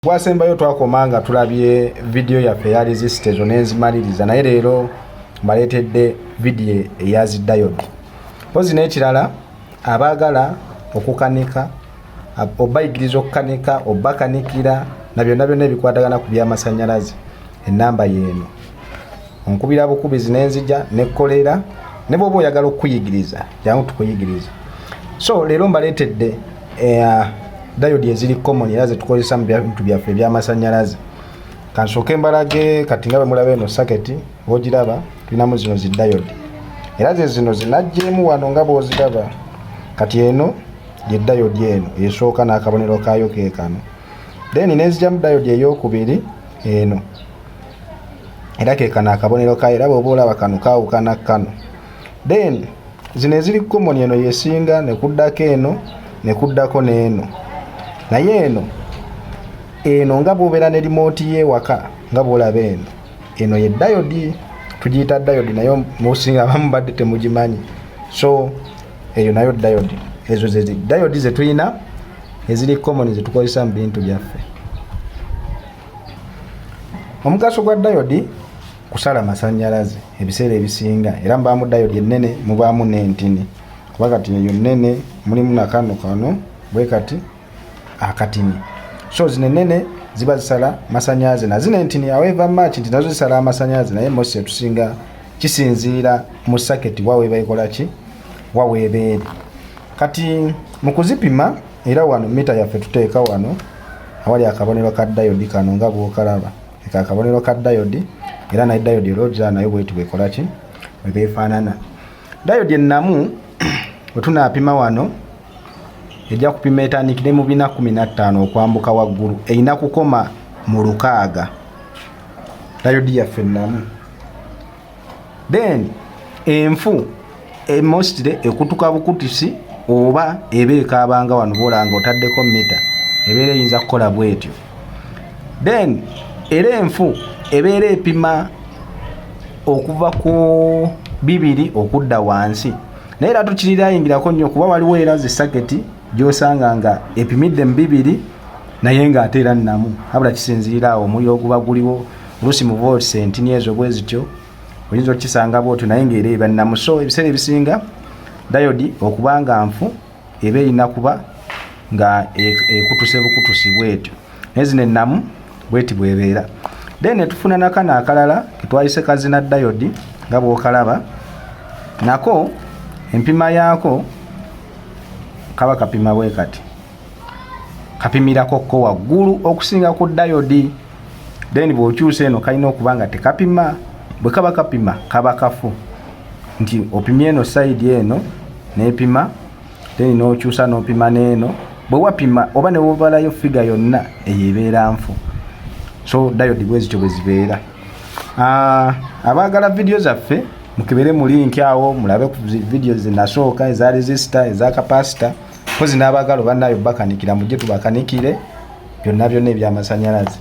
Bwasembayo twakomanga tulabye video ya ya resistor n'ezimaliriza naye leero mbaletedde video eya zi diode. Pozi n'ekirala abaagala okukanika obayigiriza okukanika obakanikira na byonna ebikwatagana ku by'amasannyalaze ennamba y'eno onkubira bukubizi n'enzija n'ekkolera ne bw'oba oyagala okuyigiriza jangu tukuyigiriza. So leero mbaletedde diode eziri common era zetukozesa mu bintu byaffe eby'amasannyalaze. Kansooke mbalage kati nga bwe mulaba eno saketi bw'ogiraba tulinamu zino zi diode era zino zinajjeemu wano nga bw'oziraba. Kati eno ye diode eno esooka n'akabonero kaayo keekano, then n'ezijjamu diode ey'okubiri eno era keekano akabonero kaayo era bw'oba olaba kano kaawukana kano. Then zino eziri common eno yesinga ne kuddako eno ne kuddako n'eno, naye eno nga bw'obeera ne remote y'ewaka nga bw'olaba eno ye diode, tugiyita diode naye musinga abamu badde temugimanyi. So eyo nayo diode, ezo ze diode ze tulina eziri common ze tukozesa mu bintu byaffe. Omugaso gwa diode kusala masannyalaze ebiseera ebisinga era mubaamu diode ennene mubaamu n'entini, kuba kati eyo nnene mulimu nakano kano bwe kati akatini. So zino ennene ziba zisala masannyalaze na zino entini however much nti nazo zisala amasannyalaze naye most etusinga kisinziira mu saketi waweeba ekola ki waweeba eri. Kati mu kuzipima era wano mita yaffe tuteeka wano awali akabonero ka diode kano nga bw'okalaba akabonero ka diode era naye diode eroja nayo bwetu bwekola ki bwe beefaanana. Diode ennamu bwe tunaapima wano ejja kupima etandikire mu 415 okwambuka waggulu erina kukoma mu 600 diode yaffe ennamu. Then enfu mostly ekutuka bukutisi oba eba ekaabanga wano bolanga otaddeko mita ebeera eyinza kukola bwetyo. Then era enfu ebeera epima okuva ku 2 okudda wansi, naye era tukiriraayingirako nnyo kuba waliwo era zi saketi gy'osanga nga epimidde mu 2 naye ng'ate era nnamu, habula kisinziira awo omuliro oguba guliwo oluusi mu volts entini ezo bwe zityo oyinza okukisanga bwotyo naye ng'era eba nnamu. So ebiseera ebisinga diode okuba nga nfu eba erina kuba nga ekutuse bukutusi bwetyo, naye zino ennamu bweti bwebeera. Then tufuna nakano akalala ketwayise kazina diode nga bw'okalaba nako empima yaako kaba kapima bwe kati kapimirako ko waggulu okusinga ku diode. Then bw'okyusa eno kalina okuba nga tekapima, bwe kaba kapima kaba kafu nti opimye eno side eno n'epima then n'okyusa n'opima n'eno, bwe wapima oba ne wobalayo figure yonna eyo ebeera nfu. So diode bwe zityo bwe zibeera. Abaagala video zaffe mukebere mu link awo mulabe ku video zinasooka eza resistor eza capacitor, kozi n'abaagala banayo bakanikira mujje tubakanikire byonna eby'amasannyalaze.